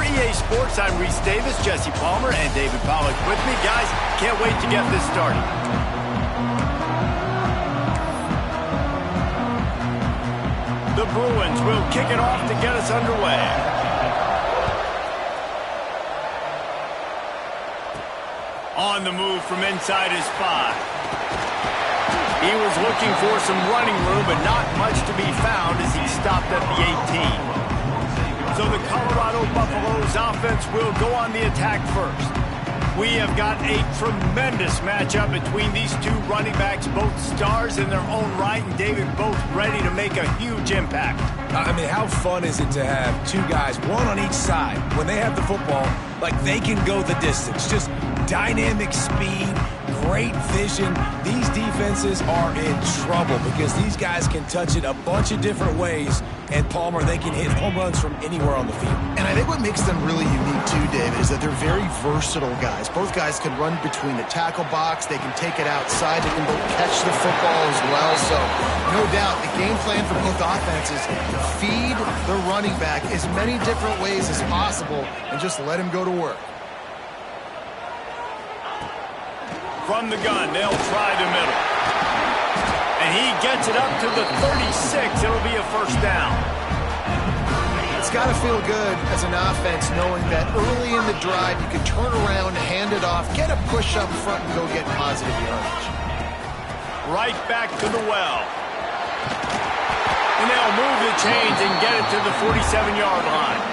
EA Sports, I'm Reese Davis, Jesse Palmer, and David Pollack with me. Guys, can't wait to get this started. The Bruins will kick it off to get us underway. On the move from inside his 5. He was looking for some running room, but not much to be found as he stopped at the 18. So the Colorado Buffaloes offense will go on the attack first. We have got a tremendous matchup between these two running backs, both stars in their own right, and David, both ready to make a huge impact. I mean, how fun is it to have two guys, one on each side, when they have the football, like they can go the distance. Just dynamic speed, great vision. These defenses are in trouble because these guys can touch it a bunch of different ways. And Palmer, they can hit home runs from anywhere on the field. And I think what makes them really unique too, David, is that they're very versatile guys. Both guys can run between the tackle box. They can take it outside. They can both catch the football as well. So no doubt the game plan for both offenses, feed the running back as many different ways as possible and just let him go to work. From the gun, they'll try the middle. And he gets it up to the 36. It'll be a first down. It's got to feel good as an offense knowing that early in the drive you can turn around, hand it off, get a push up front, and go get positive yardage. Right back to the well. And they'll move the chains and get it to the 47-yard line.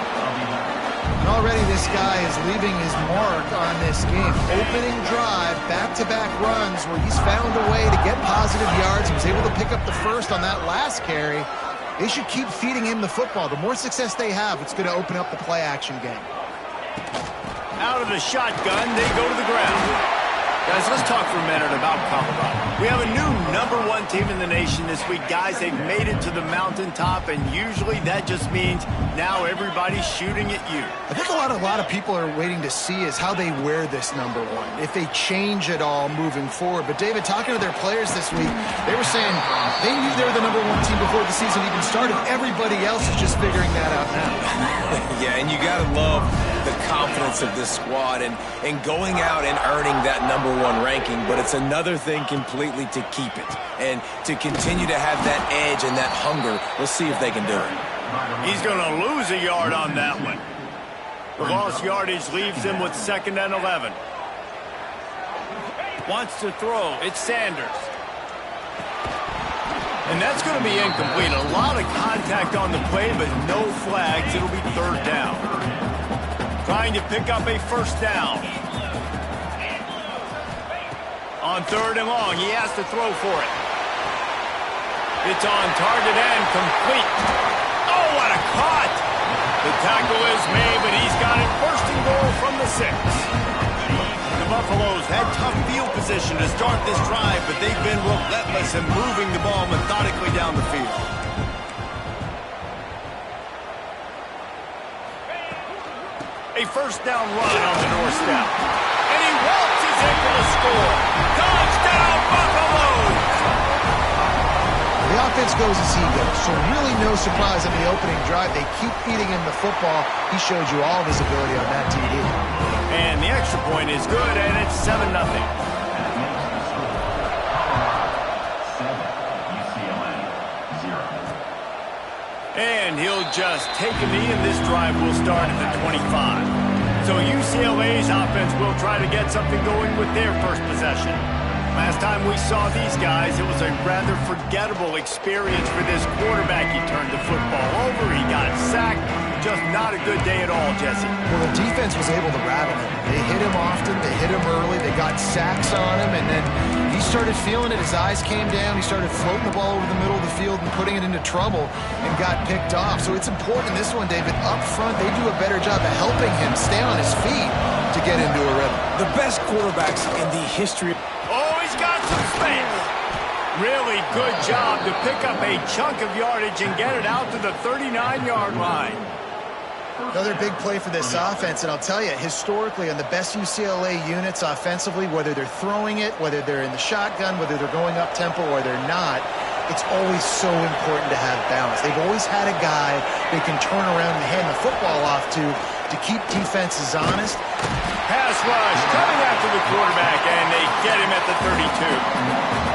Already this guy is leaving his mark on this game. Opening drive, back-to-back runs where he's found a way to get positive yards. He was able to pick up the first on that last carry. They should keep feeding him the football. The more success they have, it's going to open up the play-action game. Out of the shotgun, they go to the ground. Guys, let's talk for a minute about Colorado. We have a new #1 team in the nation this week. Guys, they've made it to the mountaintop, and usually that just means now everybody's shooting at you. I think a lot of people are waiting to see is how they wear this #1, if they change it all moving forward. But, David, talking to their players this week, they were saying they knew they were the #1 team before the season even started. Everybody else is just figuring that out now. Yeah, and you got to love the confidence of this squad and going out and earning that #1 ranking, but it's another thing completely to keep it and to continue to have that edge and that hunger. We'll see if they can do it. He's going to lose a yard on that one. The lost yardage leaves him with 2nd and 11. Wants to throw. It's Sanders. And that's going to be incomplete. A lot of contact on the play, but no flags. It'll be 3rd down. Trying to pick up a first down. On 3rd and long, he has to throw for it. It's on target and complete. Oh, what a cut! The tackle is made, but he's got it 1st and goal from the 6. The Buffaloes had tough field position to start this drive, but they've been relentless in moving the ball methodically down the field. A first down run on the doorstep. And he waltzes in for the score. Touchdown, Buffaloes! The offense goes as he goes, so really no surprise in the opening drive. They keep feeding him the football. He showed you all of his ability on that TD. And the extra point is good, and it's 7-0. And he'll just take a knee, and this drive will start at the 25. So UCLA's offense will try to get something going with their first possession. Last time we saw these guys, it was a rather forgettable experience for this quarterback. He turned the football over, he got sacked. Just not a good day at all, Jesse. Well, the defense was able to rattle him. They hit him often, they hit him early, they got sacks on him, and then he started feeling it. His eyes came down, he started floating the ball over the middle of the field and putting it into trouble and got picked off. So it's important in this one, David, up front, they do a better job of helping him stay on his feet to get into a rhythm. The best quarterbacks in the history. Oh, he's got some space. Really good job to pick up a chunk of yardage and get it out to the 39-yard line. Another big play for this offense, and I'll tell you, historically, on the best UCLA units offensively, whether they're throwing it, whether they're in the shotgun, whether they're going up-tempo or they're not, it's always so important to have balance. They've always had a guy they can turn around and hand the football off to to keep defenses honest. Pass rush coming after the quarterback, and they get him at the 32.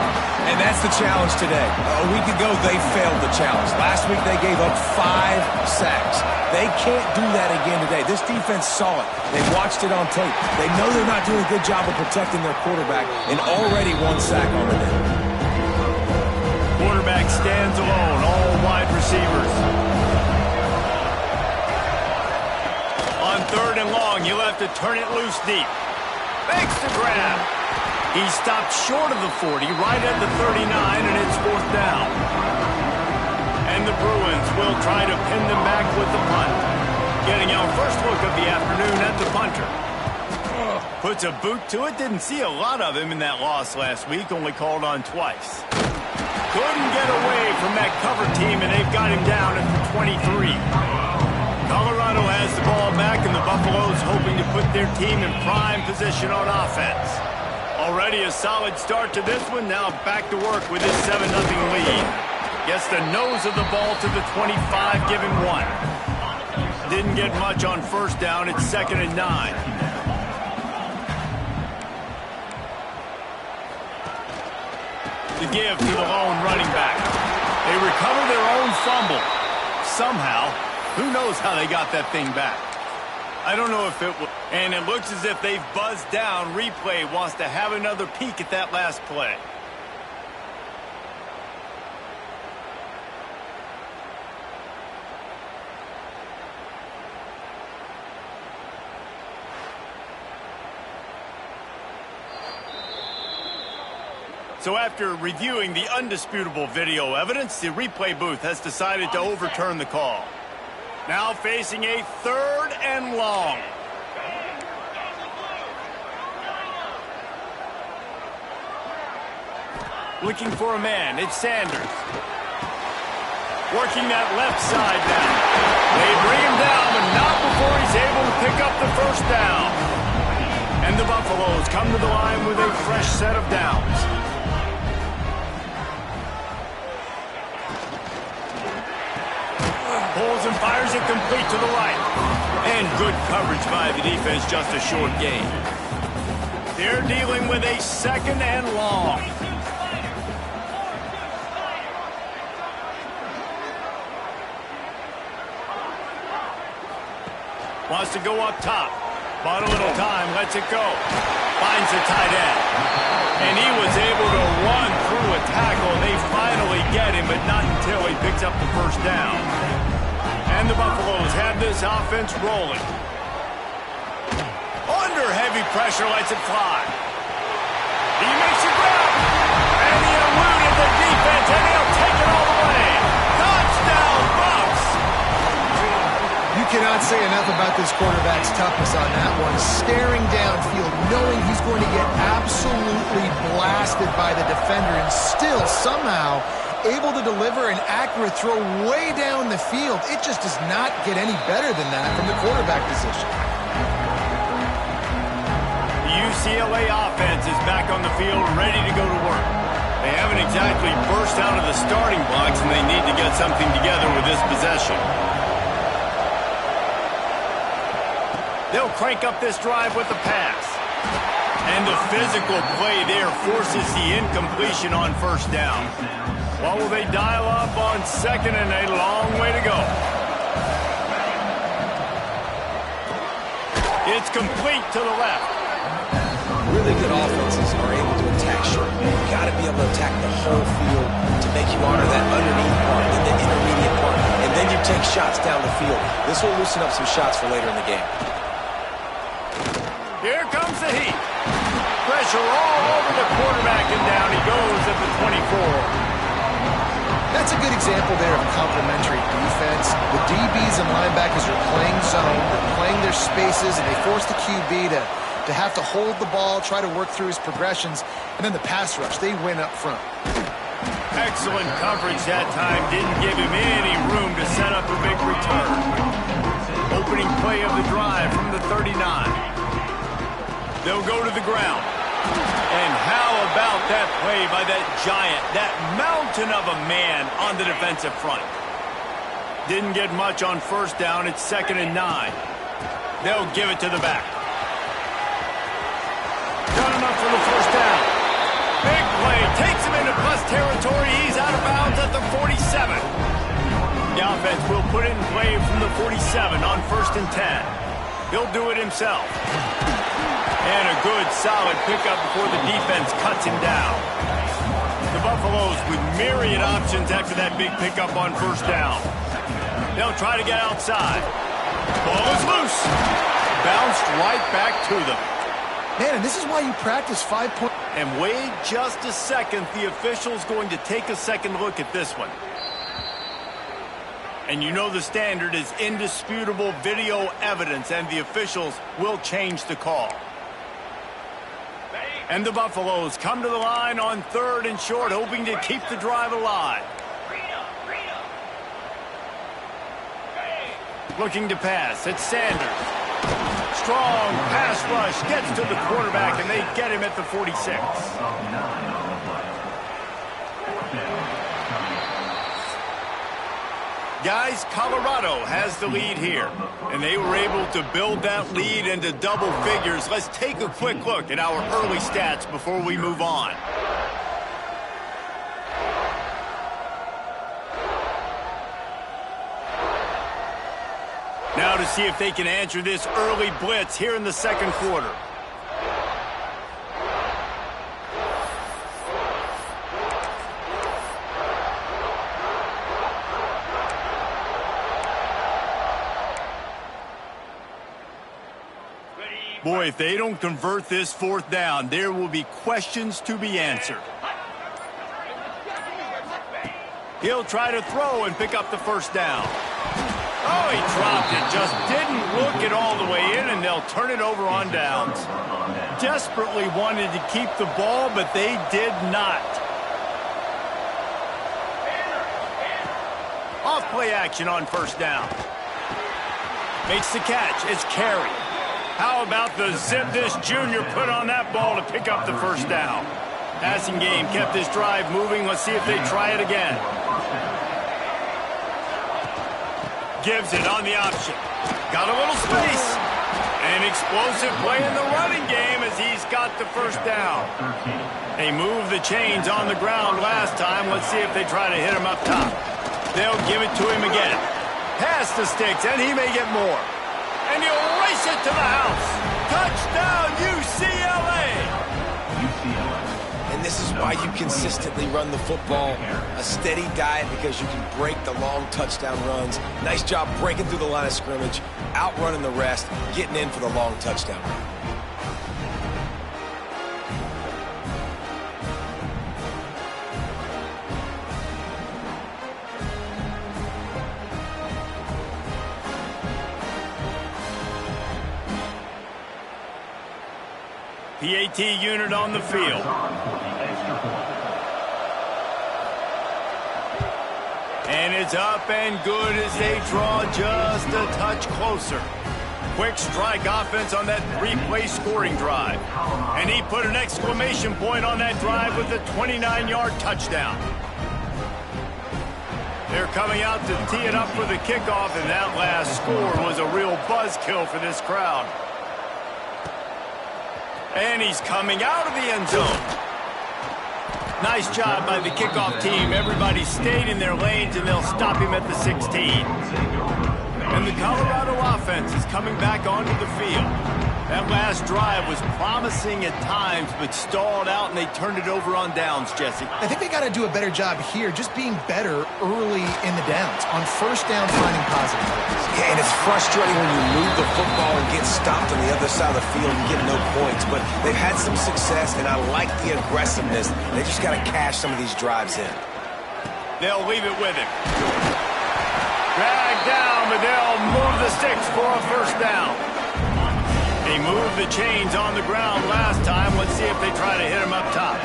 And that's the challenge today. A week ago, they failed the challenge. Last week, they gave up 5 sacks. They can't do that again today. This defense saw it. They watched it on tape. They know they're not doing a good job of protecting their quarterback, and already 1 sack on the day. Quarterback stands alone, all wide receivers. On 3rd and long, you'll have to turn it loose deep. Makes the grab. He stopped short of the 40, right at the 39, and it's 4th down. And the Bruins will try to pin them back with the punt. Getting our first look of the afternoon at the punter. Puts a boot to it. Didn't see a lot of him in that loss last week, only called on twice. Couldn't get away from that cover team, and they've got him down at the 23. Colorado has the ball back, and the Buffaloes hoping to put their team in prime position on offense. Already a solid start to this one. Now back to work with his 7-0 lead. Gets the nose of the ball to the 25, giving 1. Didn't get much on 1st down. It's 2nd and 9. The give to the lone running back. They recover their own fumble. Somehow, who knows how they got that thing back. I don't know if it will. And it looks as if they've buzzed down. Replay wants to have another peek at that last play. So after reviewing the undisputable video evidence, the replay booth has decided to overturn the call. Now facing a 3rd and long. Looking for a man. It's Sanders. Working that left side down. They bring him down, but not before he's able to pick up the 1st down. And the Buffaloes come to the line with a fresh set of downs. Pulls and fires it complete to the right. And good coverage by the defense, just a short gain. They're dealing with a 2nd and long. Wants to go up top. Bought a little time, lets it go. Finds the tight end. And he was able to run through a tackle. They finally get him, but not until he picks up the 1st down. And the Buffaloes have this offense rolling. Under heavy pressure, lets it fly. He makes a grab. And he eluded the defense, and he'll take it all the way. Touchdown, Bucs! You cannot say enough about this quarterback's toughness on that one. Staring downfield, knowing he's going to get absolutely blasted by the defender, and still somehow able to deliver an accurate throw way down the field. It just does not get any better than that from the quarterback position. The UCLA offense is back on the field, ready to go to work. They haven't exactly burst out of the starting blocks, and they need to get something together with this possession. They'll crank up this drive with the pass. And the physical play there forces the incompletion on 1st down. What will they dial up on 2nd and a long way to go? It's complete to the left. Really good offenses are able to attack short. You've got to be able to attack the whole field to make you honor that underneath part, then the intermediate part, and then you take shots down the field. This will loosen up some shots for later in the game. Here comes the heat. Pressure all over the quarterback, and down he goes at the 24. That's a good example there of complementary defense. The DBs and linebackers are playing zone, they're playing their spaces, and they force the QB to have to hold the ball, try to work through his progressions, and then the pass rush, they win up front. Excellent coverage that time. Didn't give him any room to set up a big return. Opening play of the drive from the 39. They'll go to the ground. And how about that play by that giant, that mountain of a man on the defensive front? Didn't get much on 1st down. It's 2nd and 9. They'll give it to the back. Got enough for the first down. Big play. Takes him into plus territory. He's out of bounds at the 47. The offense will put it in play from the 47 on 1st and 10. He'll do it himself. And a good, solid pickup before the defense cuts him down. The Buffaloes with myriad options after that big pickup on 1st down. They'll try to get outside. Ball is loose. Bounced right back to them. Man, and this is why you practice 5 points. And wait just a second. The official's going to take a second look at this one. And you know the standard is indisputable video evidence, and the officials will change the call. And the Buffaloes come to the line on 3rd and short, hoping to keep the drive alive. Looking to pass. It's Sanders. Strong pass rush. Gets to the quarterback, and they get him at the 46. Guys, Colorado has the lead here, and they were able to build that lead into double figures. Let's take a quick look at our early stats before we move on. Now to see if they can answer this early blitz here in the 2nd quarter. Boy, if they don't convert this 4th down, there will be questions to be answered. He'll try to throw and pick up the 1st down. Oh, he dropped it. Just didn't look it all the way in, and they'll turn it over on downs. Desperately wanted to keep the ball, but they did not. Off play action on 1st down. Makes the catch. It's Carey. How about the zip this junior put on that ball to pick up the 1st down? Passing game kept this drive moving. Let's see if they try it again. Gives it on the option. Got a little space. An explosive play in the running game as he's got the 1st down. They moved the chains on the ground last time. Let's see if they try to hit him up top. They'll give it to him again. Pass the sticks, and he may get more. And he'll race it to the house. Touchdown, UCLA! And this is why you consistently run the football. A steady diet because you can break the long touchdown runs. Nice job breaking through the line of scrimmage, outrunning the rest, getting in for the long touchdown run. PAT unit on the field. And it's up and good as they draw just a touch closer. Quick strike offense on that 3-play scoring drive. And he put an exclamation point on that drive with a 29-yard touchdown. They're coming out to tee it up for the kickoff, and that last score was a real buzzkill for this crowd. And he's coming out of the end zone. Nice job by the kickoff team. Everybody stayed in their lanes, and they'll stop him at the 16. And the Colorado offense is coming back onto the field. That last drive was promising at times, but stalled out, and they turned it over on downs, Jesse. I think they got to do a better job here, just being better early in the downs. On 1st down, finding positive plays. Yeah, and it's frustrating when you move the football and get stopped on the other side of the field and get no points. But they've had some success, and I like the aggressiveness. They just got to cash some of these drives in. They'll leave it with him. Dragged down, but they'll move the sticks for a 1st down. They moved the chains on the ground last time. Let's see if they try to hit him up top.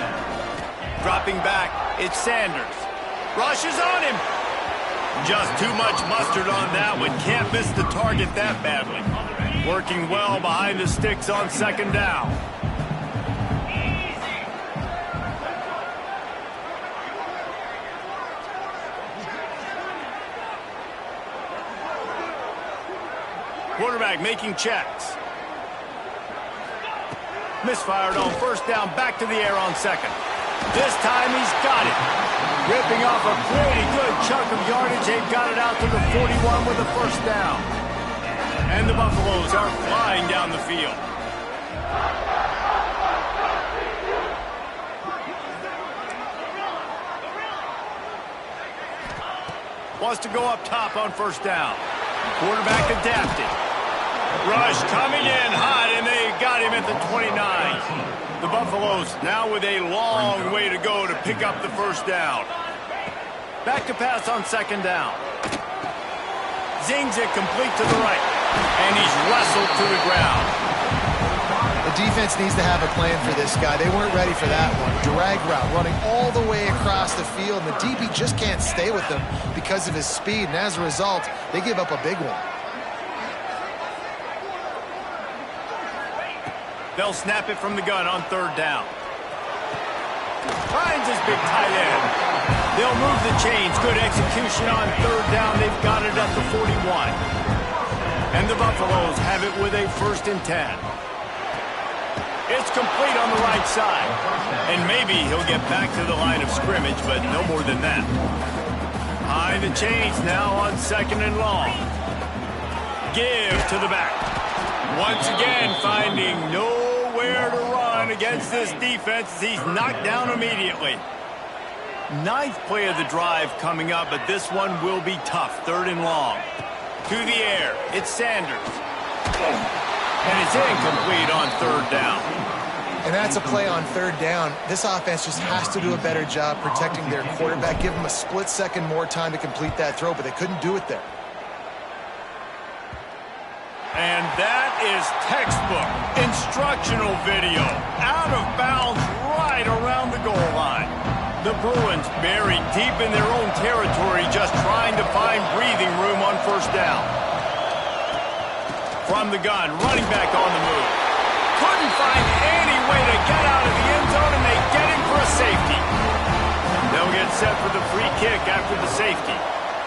Dropping back, it's Sanders. Rushes on him. Just too much mustard on that one. Can't miss the target that badly. Working well behind the sticks on 2nd down. Quarterback making checks. Misfired on first down, back to the air on second. This time he's got it. Ripping off a pretty good chunk of yardage. They've got it out to the 41 with a first down. And the Buffaloes are flying down the field. Wants to go up top on first down. Quarterback adapting. Rush coming in hot, and they got him at the 29. The Buffaloes now with a long way to go to pick up the first down. Back to pass on second down. Zings it complete to the right, and he's wrestled to the ground. The defense needs to have a plan for this guy. They weren't ready for that one. Drag route, running all the way across the field, and the DB just can't stay with them because of his speed, and as a result, they give up a big one. They'll snap it from the gun on third down. Finds his big tight end. They'll move the chains. Good execution on third down. They've got it at the 41. And the Buffaloes have it with a 1st and 10. It's complete on the right side. And maybe he'll get back to the line of scrimmage, but no more than that. High the chains now on 2nd and long. Give to the back. Once again, finding nowhere to run against this defense. He's knocked down immediately. 9th play of the drive coming up, but this one will be tough. 3rd and long. To the air. It's Sanders. And it's incomplete on 3rd down. And that's a play on 3rd down. This offense just has to do a better job protecting their quarterback. Give him a split second more time to complete that throw, but they couldn't do it there. And that is textbook instructional video. Out of bounds right around the goal line. The Bruins buried deep in their own territory, just trying to find breathing room on first down. From the gun, running back on the move. Couldn't find any way to get out of the end zone, and they get him for a safety. They'll get set for the free kick after the safety.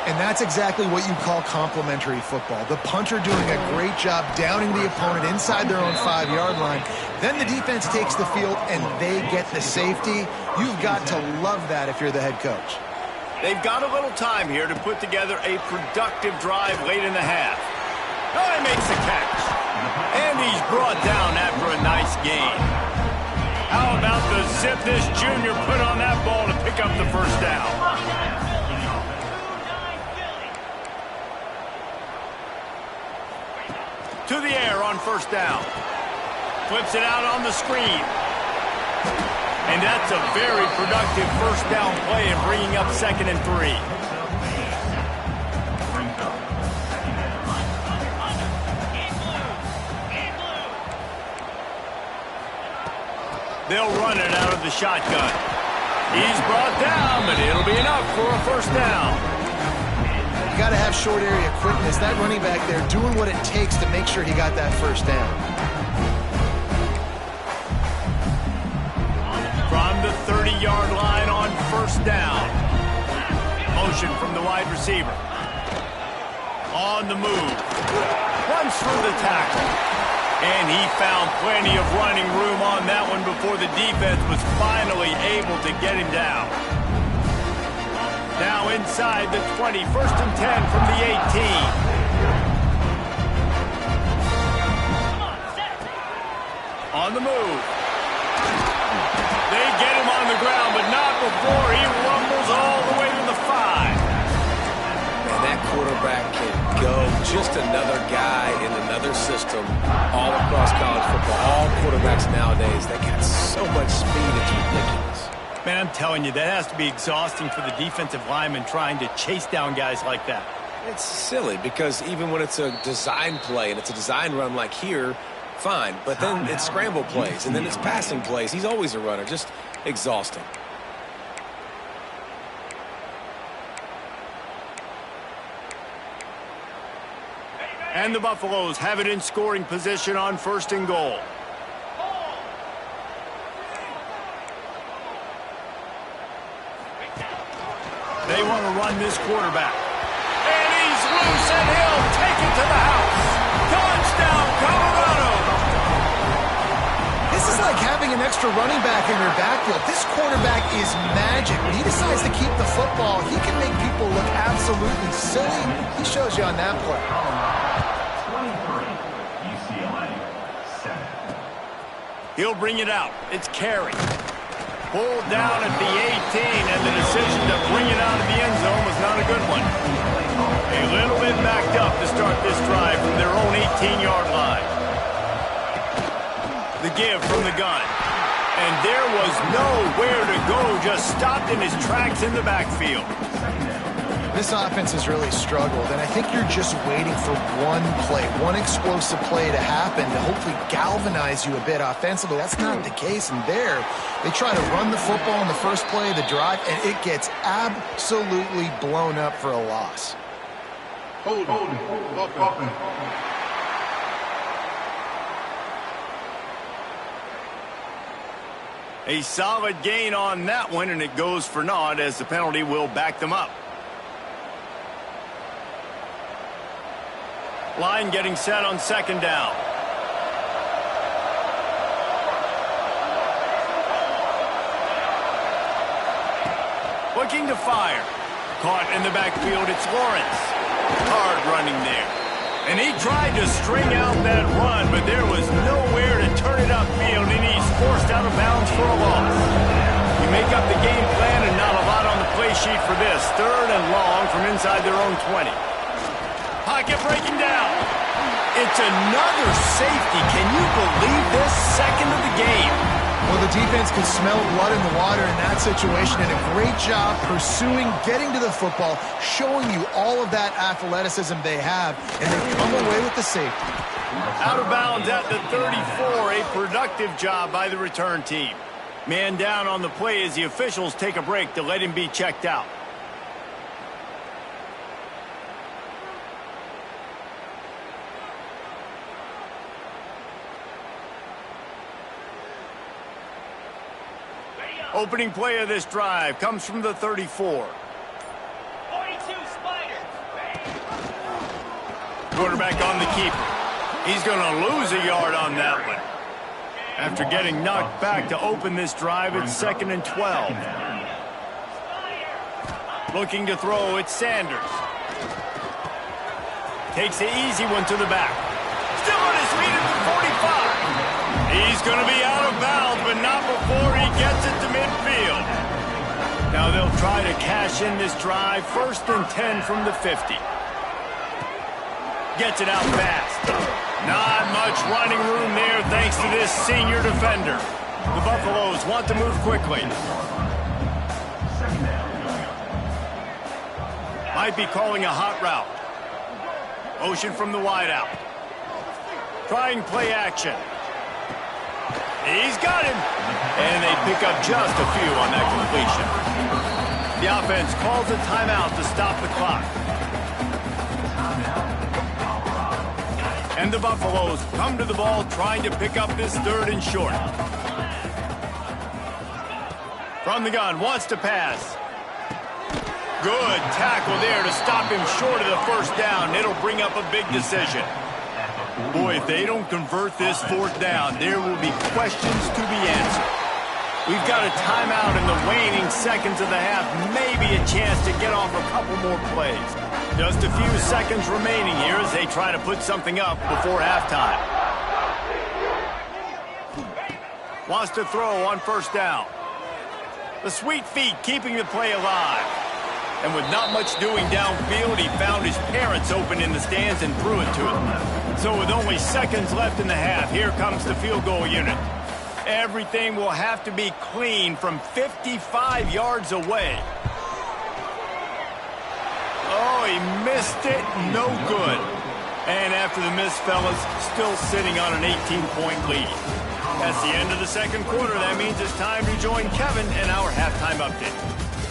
And that's exactly what you call complementary football. The punter doing a great job downing the opponent inside their own 5-yard line. Then the defense takes the field, and they get the safety. You've got to love that if you're the head coach. They've got a little time here to put together a productive drive late in the half. Oh, he makes the catch. And he's brought down after a nice gain. How about the zip this junior put on that ball to pick up the first down? To the air on first down. Flips it out on the screen. And that's a very productive first down play and bringing up 2nd and 3. They'll run it out of the shotgun. He's brought down, but it'll be enough for a first down. You got to have short area quickness. That running back there doing what it takes to make sure he got that first down. From the 30-yard line on first down. Motion from the wide receiver. On the move. Runs through the tackle. And he found plenty of running room on that one before the defense was finally able to get him down. Now inside the 20, 1st and 10 from the 18. On the move. They get him on the ground, but not before he rumbles all the way to the 5. Man, that quarterback can go. Just another guy in another system all across college football. All quarterbacks nowadays, they got so much speed, it's ridiculous. Man, I'm telling you, that has to be exhausting for the defensive lineman trying to chase down guys like that. It's silly because even when it's a design play and it's a design run like here, fine. But then it's scramble plays and then it's passing plays. He's always a runner. Just exhausting. And the Buffaloes have it in scoring position on 1st and goal. They want to run this quarterback. And he's loose, and he'll take it to the house. like having an extra running back in your backfield. This quarterback is magic. When he decides to keep the football, he can make people look absolutely silly. He shows you on that play. 23, UCLA, 7. He'll bring it out. It's Carey. Pulled down at the 18, and the decision to bring it out of the end zone was not a good one. A little bit backed up to start this drive from their own 18-yard line. The give from the gun. And there was nowhere to go, just stopped in his tracks in the backfield. This offense has really struggled, and I think you're just waiting for one play, one explosive play to happen to hopefully galvanize you a bit offensively. That's not the case, and there, they try to run the football in the first play of the drive, and it gets absolutely blown up for a loss. Hold. A solid gain on that one, and it goes for naught as the penalty will back them up. Line getting set on second down. Looking to fire. Caught in the backfield, it's Lawrence. Hard running there. And he tried to string out that run, but there was nowhere to turn it upfield, and he's forced out of bounds for a loss. You make up the game plan and not a lot on the play sheet for this. 3rd and long from inside their own 20. Pocket breaking down. It's another safety. Can you believe this? Second of the game. Well, the defense could smell blood in the water in that situation, and a great job pursuing, getting to the football, showing you all of that athleticism they have, and they come away with the safety. Out of bounds at the 34, a productive job by the return team. Man down on the play as the officials take a break to let him be checked out. Opening play of this drive comes from the 34. 42 Spider. Quarterback on the keeper. He's going to lose a yard on that one. After getting knocked back to open this drive, it's 2nd and 12. Looking to throw, it's Sanders. Takes the easy one to the back. Still on his feet at the 45. He's going to be out of bounds, but not before he gets it to midfield. Now they'll try to cash in this drive. 1st and 10 from the 50. Gets it out fast. Not much running room there thanks to this senior defender. The Buffaloes want to move quickly. Might be calling a hot route. Motion from the wideout. Trying play action. He's got him. And they pick up just a few on that completion. The offense calls a timeout to stop the clock. And the Buffaloes come to the ball trying to pick up this 3rd and short. From the gun, wants to pass. Good tackle there to stop him short of the 1st down. It'll bring up a big decision. Boy, if they don't convert this 4th down, there will be questions to be answered. We've got a timeout in the waning seconds of the half. Maybe a chance to get off a couple more plays. Just a few seconds remaining here as they try to put something up before halftime. Wants to throw on 1st down. The sweet feet keeping the play alive. And with not much doing downfield, he found his parents open in the stands and threw it to him. So with only seconds left in the half, here comes the field goal unit. Everything will have to be clean from 55 yards away. Oh, he missed it. No good. And after the miss, fellas, still sitting on an 18-point lead. That's the end of the 2nd quarter. That means it's time to join Kevin and our halftime update.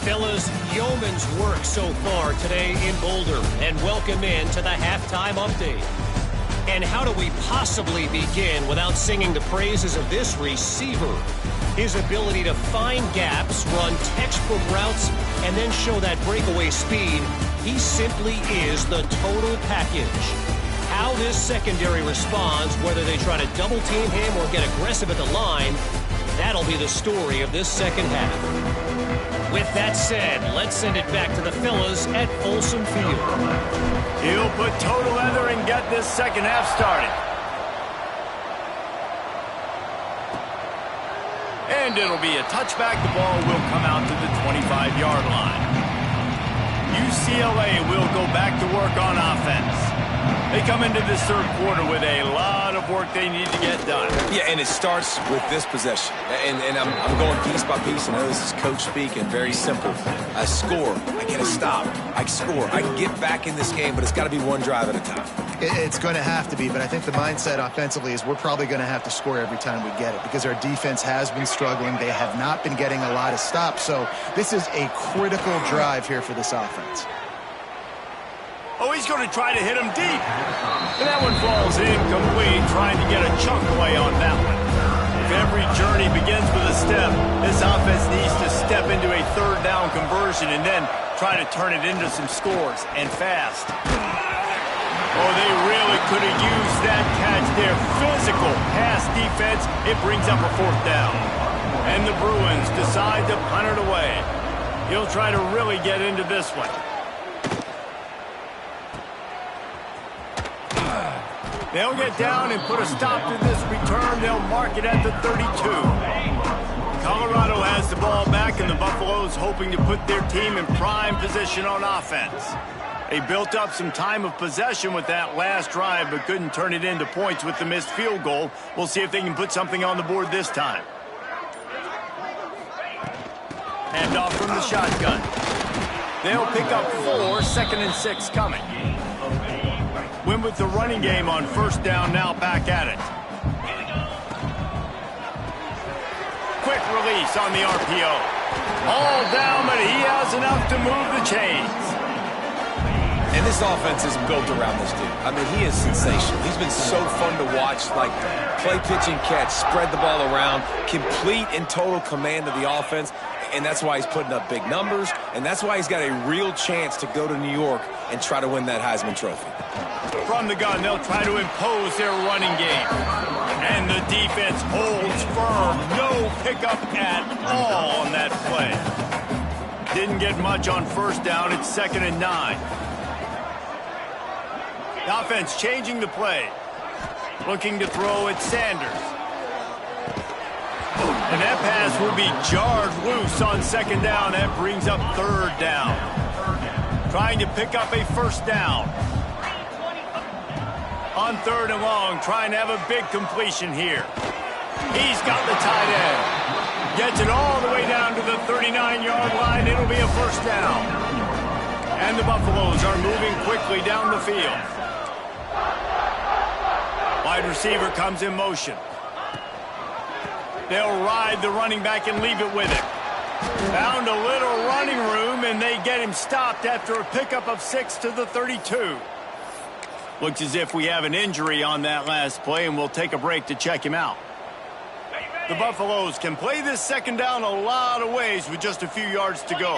Fellas, yeoman's work so far today in Boulder, and welcome in to the halftime update. And how do we possibly begin without singing the praises of this receiver? His ability to find gaps, run textbook routes, and then show that breakaway speed. He simply is the total package. How this secondary responds, whether they try to double-team him or get aggressive at the line, that'll be the story of this second half. With that said, let's send it back to the fellas at Folsom Field. He'll put total leather and get this second half started. And it'll be a touchback. The ball will come out to the 25-yard line. UCLA will go back to work on offense. They come into this third quarter with a lot of work they need to get done. Yeah, and it starts with this possession. And I'm going piece by piece. I know this is coach speak and very simple. I score. I get a stop. I score. I can get back in this game, but it's got to be one drive at a time. It's going to have to be, but I think the mindset offensively is we're probably going to have to score every time we get it because our defense has been struggling. They have not been getting a lot of stops, so this is a critical drive here for this offense. Oh, he's going to try to hit him deep. And that one falls incomplete, trying to get a chunk play on that one. If every journey begins with a step, this offense needs to step into a third down conversion and then try to turn it into some scores, and fast. Oh, they really could have used that catch there. Physical pass defense. It brings up a fourth down. And the Bruins decide to punt it away. He'll try to really get into this one. They'll get down and put a stop to this return. They'll mark it at the 32. Colorado has the ball back, and the Buffaloes hoping to put their team in prime position on offense. They built up some time of possession with that last drive, but couldn't turn it into points with the missed field goal. We'll see if they can put something on the board this time. Hand off from the shotgun. They'll pick up 4, 2nd and 6 coming. Win with the running game on first down, now back at it. Quick release on the RPO. All down, but he has enough to move the chains. And this offense is built around this dude. I mean, he is sensational. He's been so fun to watch, like play, pitch, and catch, spread the ball around, complete and total command of the offense. And that's why he's putting up big numbers, and that's why he's got a real chance to go to New York and try to win that Heisman Trophy. From the gun, they'll try to impose their running game. And the defense holds firm. No pickup at all on that play. Didn't get much on first down. It's 2nd and 9. The offense changing the play. Looking to throw at Sanders. And that pass will be jarred loose on 2nd down. That brings up 3rd down. Trying to pick up a first down. On 3rd and long, trying to have a big completion here. He's got the tight end. Gets it all the way down to the 39-yard line. It'll be a first down. And the Buffaloes are moving quickly down the field. Wide receiver comes in motion. They'll ride the running back and leave it with it. Found a little running room, and they get him stopped after a pickup of 6 to the 32. Looks as if we have an injury on that last play, and we'll take a break to check him out. The Buffaloes can play this second down a lot of ways with just a few yards to go.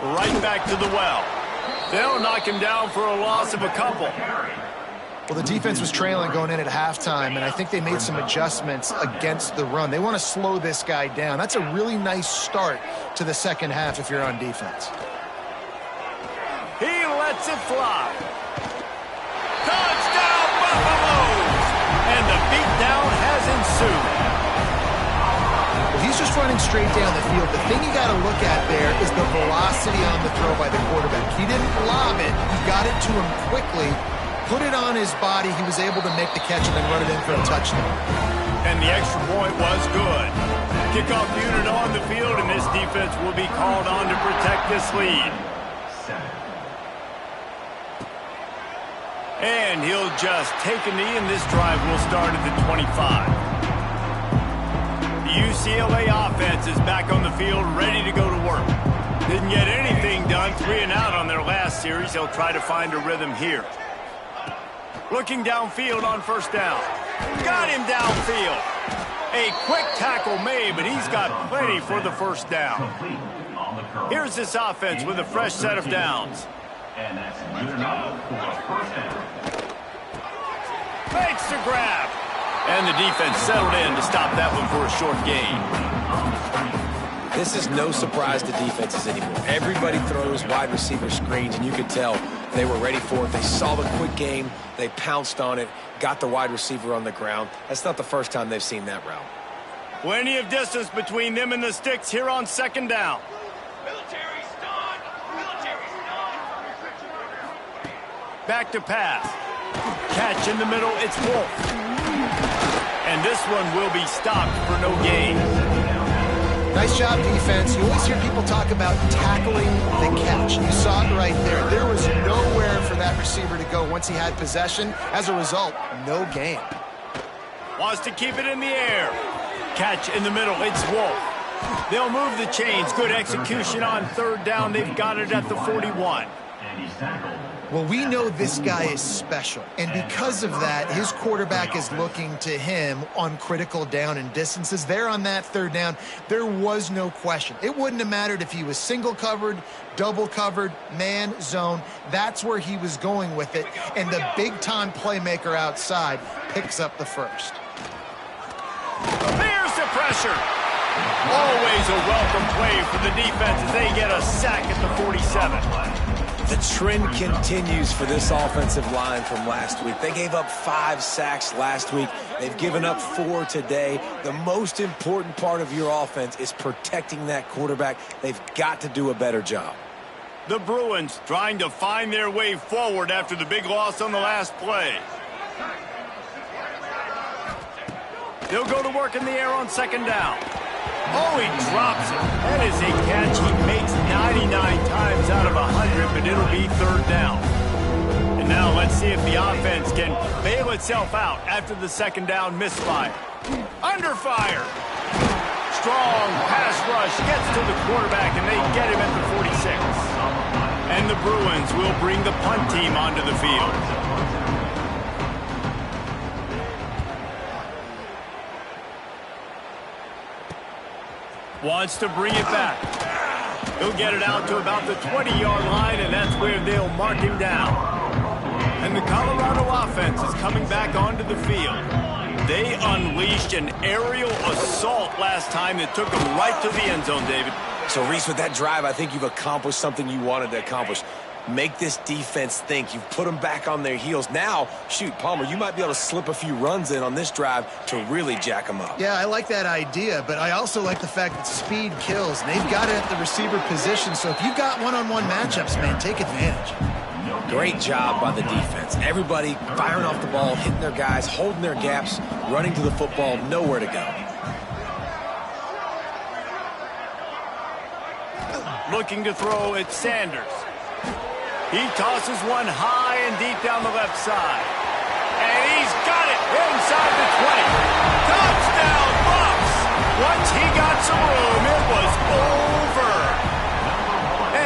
Right back to the well. They'll knock him down for a loss of a couple. Well, the defense was trailing going in at halftime, and I think they made some adjustments against the run. They want to slow this guy down. That's a really nice start to the second half if you're on defense. He lets it fly. Touchdown, Buffaloes! And the beatdown has ensued. Well, he's just running straight down the field. The thing you got to look at there is the velocity on the throw by the quarterback. He didn't lob it. He got it to him quickly. Put it on his body. He was able to make the catch and then run it in for a touchdown. And the extra point was good. Kickoff unit on the field, and this defense will be called on to protect this lead. And he'll just take a knee, and this drive will start at the 25. The UCLA offense is back on the field, ready to go to work. Didn't get anything done, 3 and out on their last series. They'll try to find a rhythm here. Looking downfield on first down. Got him downfield. A quick tackle made, but he's got plenty for the first down. Here's this offense with a fresh set of downs. And that's good enough for a first down. Makes the grab. And the defense settled in to stop that one for a short gain. This is no surprise to defenses anymore. Everybody throws wide receiver screens, and you could tell they were ready for it. They saw the quick game. They pounced on it, got the wide receiver on the ground. That's not the first time they've seen that route. Plenty of distance between them and the sticks here on second down. Back to pass. Catch in the middle, it's Wolf. And this one will be stopped for no gain. Nice job, defense. You always hear people talk about tackling the catch. You saw it right there. There was nowhere for that receiver to go once he had possession. As a result, no gain. Wants to keep it in the air. Catch in the middle, it's Wolf. They'll move the chains. Good execution on third down. They've got it at the 41. And he's tackled. Well, we know this guy is special, and because of that, his quarterback is looking to him on critical down and distances. There on that third down, there was no question. It wouldn't have mattered if he was single covered, double covered, man, zone. That's where he was going with it, and the big-time playmaker outside picks up the first. There's the pressure. Always a welcome play for the defense as they get a sack at the 47. The trend continues for this offensive line from last week. They gave up 5 sacks last week. They've given up 4 today. The most important part of your offense is protecting that quarterback. They've got to do a better job. The Bruins trying to find their way forward after the big loss on the last play. They'll go to work in the air on second down. Oh, he drops it. That is a catch he makes 99 times out of 100, but it'll be third down. And now let's see if the offense can bail itself out after the second down misfire. Under fire. Strong pass rush gets to the quarterback, and they get him at the 46. And the Bruins will bring the punt team onto the field. Wants to bring it back. He'll get it out to about the 20-yard line, and that's where they'll mark him down. And the Colorado offense is coming back onto the field. They unleashed an aerial assault last time that took them right to the end zone, David. So, Reese, with that drive, I think you've accomplished something you wanted to accomplish. Make this defense think. You've put them back on their heels. Now, shoot, Palmer, you might be able to slip a few runs in on this drive to really jack them up. Yeah, I like that idea, but I also like the fact that speed kills. They've got it at the receiver position, so if you've got one-on-one matchups, man, take advantage. Great job by the defense. Everybody firing off the ball, hitting their guys, holding their gaps, running to the football, nowhere to go. Looking to throw at Sanders. He tosses one high and deep down the left side. And he's got it inside the 20. Touchdown, Bucs! Once he got some room, it was over.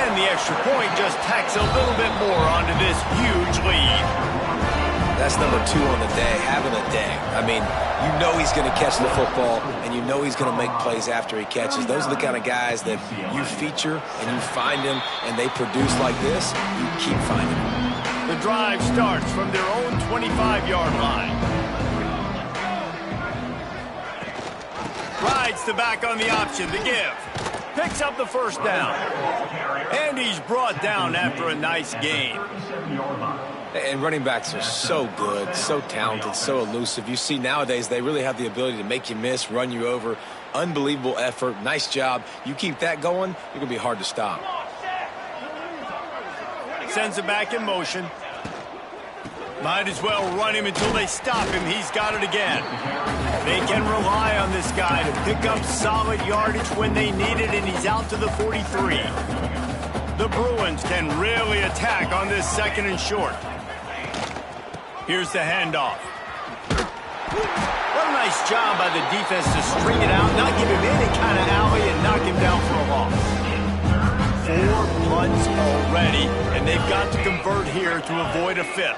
And the extra point just tacks a little bit more onto this huge lead. That's number 2 on the day, having a day. I mean, you know he's going to catch the football, and you know he's going to make plays after he catches. Those are the kind of guys that you feature, and you find them, and they produce like this, you keep finding them. The drive starts from their own 25-yard line. Rides the back on the option, the give. Picks up the first down. And he's brought down after a nice gain. And running backs are so good, so talented, so elusive. You see nowadays they really have the ability to make you miss, run you over. Unbelievable effort. Nice job. You keep that going, you're going to be hard to stop. Sends it back in motion. Might as well run him until they stop him. He's got it again. They can rely on this guy to pick up solid yardage when they need it, and he's out to the 43. The Bruins can really attack on this second and short. Here's the handoff. What a nice job by the defense to string it out, not give him any kind of alley, and knock him down for a loss. 4 punts already, and they've got to convert here to avoid a 5th.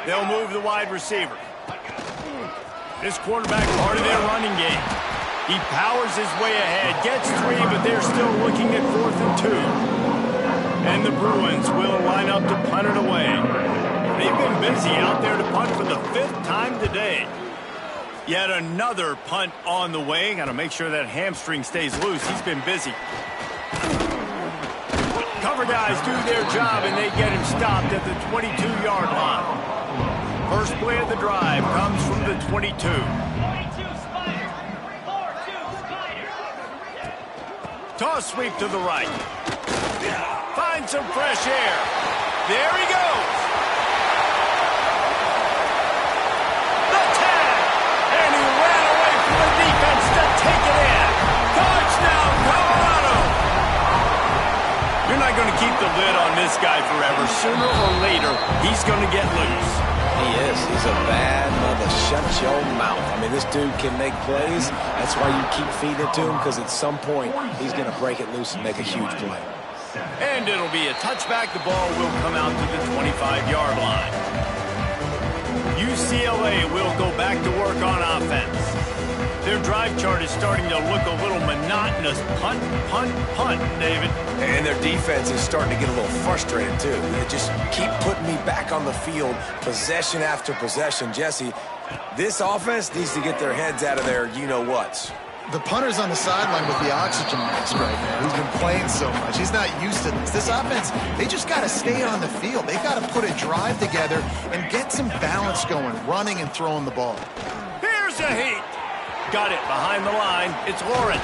They'll move the wide receiver. This quarterback part of their running game. He powers his way ahead, gets 3, but they're still looking at 4th and 2. And the Bruins will line up to punt it away. They've been busy out there to punt for the 5th time today. Yet another punt on the way. Got to make sure that hamstring stays loose. He's been busy. Cover guys do their job, and they get him stopped at the 22-yard line. First play of the drive comes from the 22. Toss sweep to the right. Finds some fresh air. There he goes. The tag. And he ran away from the defense to take it in. Touchdown, Colorado. You're not going to keep the lid on this guy forever. Sooner or later, he's going to get loose. He is. He's a bad mother. Shut your mouth. I mean, this dude can make plays. That's why you keep feeding it to him, because at some point, he's going to break it loose and make a huge play. And it'll be a touchback. The ball will come out to the 25-yard line. UCLA will go back to work on offense. Their drive chart is starting to look a little monotonous. Punt, punt, punt, David. And their defense is starting to get a little frustrated, too. They just keep putting me back on the field, possession after possession. Jesse, this offense needs to get their heads out of their you-know-whats. The punter's on the sideline with the oxygen mask right now. He's been playing so much. He's not used to this. This offense, they just got to stay on the field. They've got to put a drive together and get some balance going, running and throwing the ball. Here's a heat. Got it behind the line. It's Lawrence.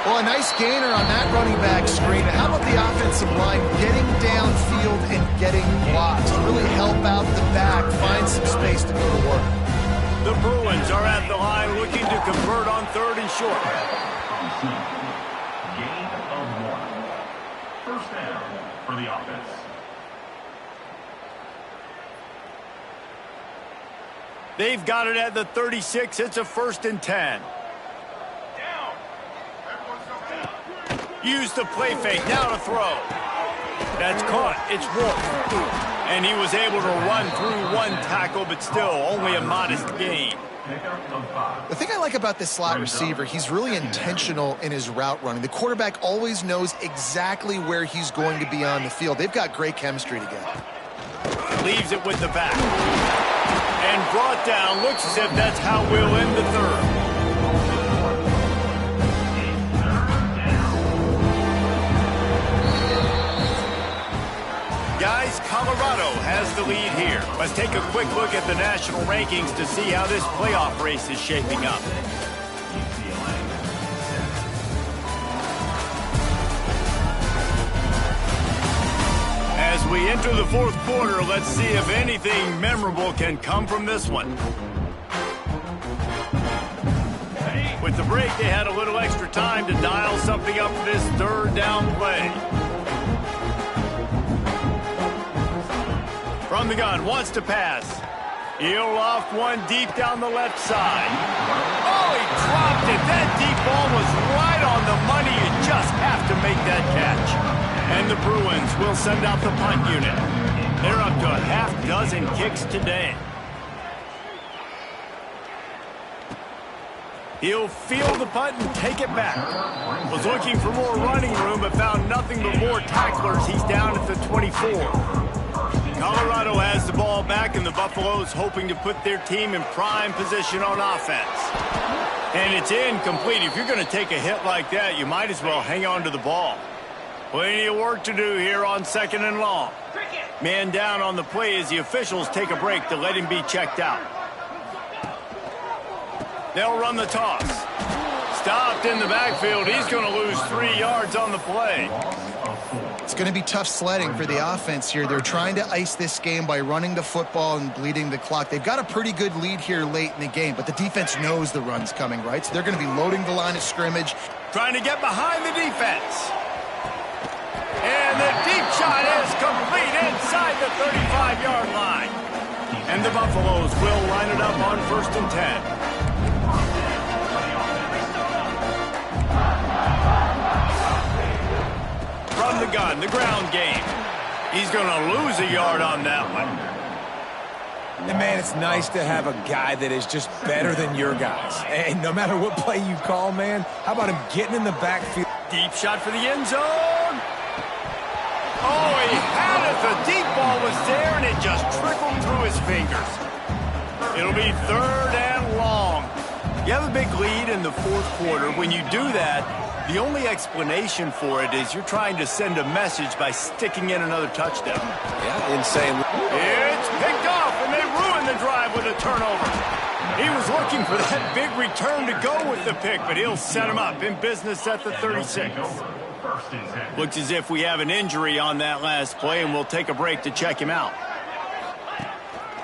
Well, a nice gainer on that running back screen. How about the offensive line getting downfield and getting blocks to really help out the back, find some space to go to work? The Bruins are at the line looking to convert on 3rd and short. Gain of 1. First down for the offense. They've got it at the 36. It's a 1st and 10. Use the play fake. Now to throw. That's caught. It's Wolf. And he was able to run through 1 tackle, but still only a modest gain. The thing I like about this slot receiver, he's really intentional in his route running. The quarterback always knows exactly where he's going to be on the field. They've got great chemistry together. Leaves it with the back. And brought down. Looks as if that's how we'll end the 3rd. Guys, Colorado has the lead here. Let's take a quick look at the national rankings to see how this playoff race is shaping up. As we enter the 4th quarter, let's see if anything memorable can come from this one. With the break, they had a little extra time to dial something up for this 3rd down play. From the gun, wants to pass. He'll loft one deep down the left side. Oh, he dropped it. That deep ball was right on the money. You just have to make that catch. And the Bruins will send out the punt unit. They're up to a half-dozen kicks today. He'll field the punt and take it back. Was looking for more running room, but found nothing but more tacklers. He's down at the 24. Colorado has the ball back, and the Buffaloes hoping to put their team in prime position on offense. And it's incomplete. If you're going to take a hit like that, you might as well hang on to the ball. Plenty of work to do here on 2nd and long. Man down on the play as the officials take a break to let him be checked out. They'll run the toss. Stopped in the backfield. He's going to lose 3 yards on the play. It's going to be tough sledding for the offense here. They're trying to ice this game by running the football and bleeding the clock. They've got a pretty good lead here late in the game, but the defense knows the run's coming, right? So they're going to be loading the line of scrimmage. Trying to get behind the defense. And the deep shot is complete inside the 35-yard line. And the Buffaloes will line it up on 1st and 10. From the gun, the ground game. He's going to lose a yard on that one. And man, it's nice to have a guy that is just better than your guys. And no matter what play you call, man, how about him getting in the backfield? Deep shot for the end zone. Oh, he had it. The deep ball was there, and it just trickled through his fingers. It'll be 3rd and long. You have a big lead in the 4th quarter. When you do that, the only explanation for it is you're trying to send a message by sticking in another touchdown. Yeah, insane. It's picked off, and they ruin the drive with a turnover. He was looking for that big return to go with the pick, but he'll set him up in business at the 36. Looks as if we have an injury on that last play, and we'll take a break to check him out.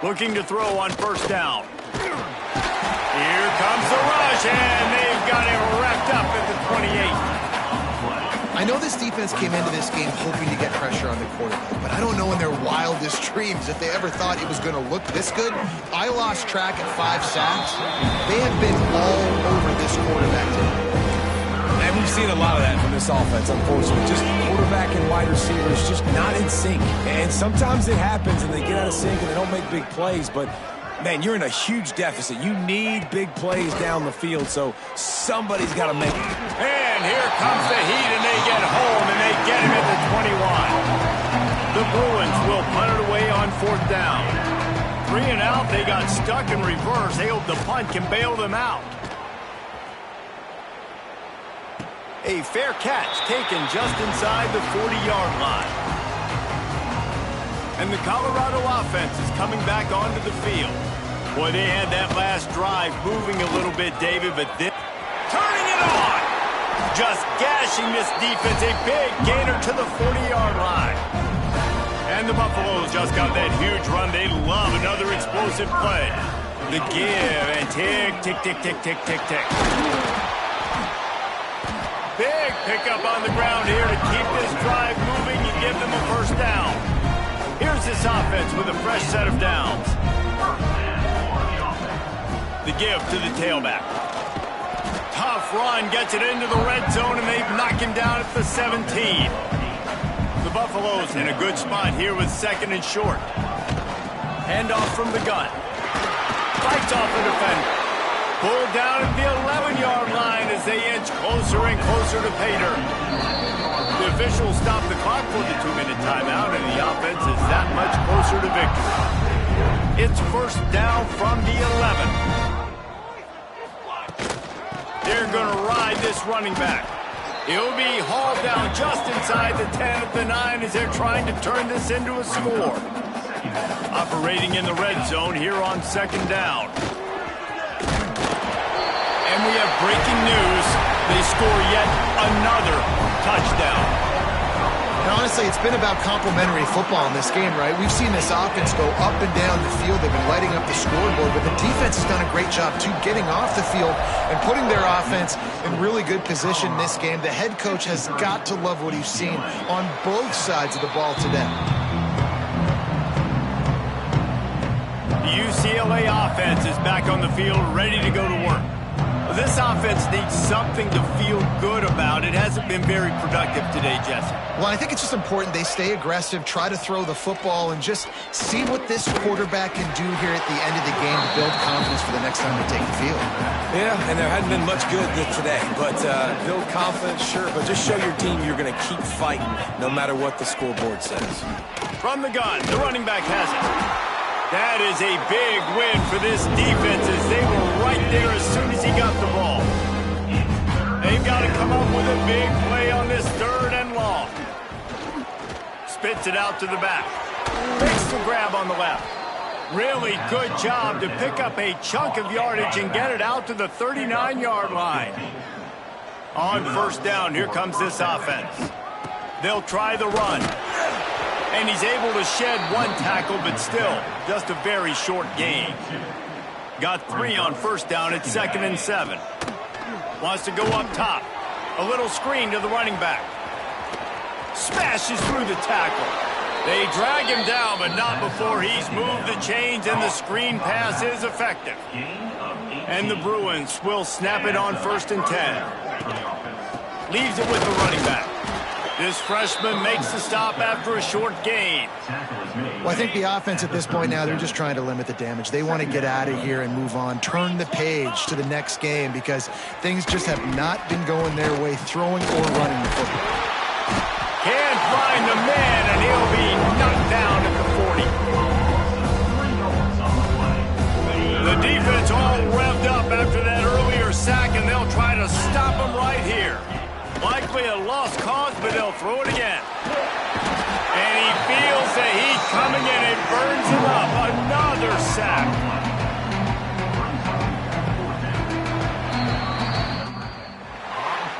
Looking to throw on 1st down. Here comes the rush, and they've got him wrapped up at the 28. I know this defense came into this game hoping to get pressure on the quarterback, but I don't know in their wildest dreams if they ever thought it was going to look this good. I lost track at 5 sacks. They have been all over this quarterback today. And we've seen a lot of that from this offense, unfortunately. Just quarterback and wide receivers just not in sync. And sometimes it happens and they get out of sync and they don't make big plays, but man, you're in a huge deficit. You need big plays down the field, so somebody's got to make it. And here comes the heat, and they get home, and they get him at the 21. The Bruins will punt it away on 4th down. 3 and out, they got stuck in reverse. They hope the punt can bail them out. A fair catch taken just inside the 40-yard line. And the Colorado offense is coming back onto the field. Boy, they had that last drive moving a little bit, David, but then turning it on. Just gashing this defense. A big gainer to the 40-yard line. And the Buffaloes just got that huge run. They love another explosive play. The give and tick, tick, tick, tick, tick, tick, tick. Big pickup on the ground here to keep this drive moving and give them a 1st down. Here's this offense with a fresh set of downs. The give to the tailback. Tough run, gets it into the red zone, and they knock him down at the 17. The Buffaloes in a good spot here with 2nd and short. Handoff from the gun. Fights off the defender. Pulled down at the 11-yard line as they inch closer and closer to pay dirt. The officials stop the clock for the 2-minute timeout, and the offense is that much closer to victory. It's 1st down from the 11. They're going to ride this running back. He'll be hauled down just inside the 10 at the 9 as they're trying to turn this into a score. Operating in the red zone here on 2nd down. And we have breaking news. They score yet another touchdown. And honestly, it's been about complementary football in this game, right? We've seen this offense go up and down the field. They've been lighting up the scoreboard, but the defense has done a great job, too, getting off the field and putting their offense in really good position in this game. The head coach has got to love what he's seen on both sides of the ball today. The UCLA offense is back on the field, ready to go to work. This offense needs something to feel good about. It hasn't been very productive today, Jesse. Well, I think it's just important they stay aggressive, try to throw the football, and just see what this quarterback can do here at the end of the game to build confidence for the next time they take the field. Yeah, and there hadn't been much good today, but build confidence, sure, but just show your team you're going to keep fighting no matter what the scoreboard says. From the gun, the running back has it. That is a big win for this defense as they were right there as soon as he got the ball. They've got to come up with a big play on this 3rd and long. Spits it out to the back. Makes the grab on the left. Really good job to pick up a chunk of yardage and get it out to the 39-yard line. On 1st down, here comes this offense. They'll try the run. And he's able to shed 1 tackle, but still, just a very short gain. Got 3 on 1st down at 2nd and 7. Wants to go up top. A little screen to the running back. Smashes through the tackle. They drag him down, but not before he's moved the chains, and the screen pass is effective. And the Bruins will snap it on 1st and 10. Leaves it with the running back. This freshman makes the stop after a short gain. Well, I think the offense at this point now, they're just trying to limit the damage. They want to get out of here and move on, turn the page to the next game because things just have not been going their way, throwing or running the football. Can't find the man, and he'll be knocked down at the 40. The defense all revved up after that earlier sack, and they'll try to stop him right here. Likely a lost cause, but they'll throw it again. And he feels the heat coming in and burns him up. Another sack.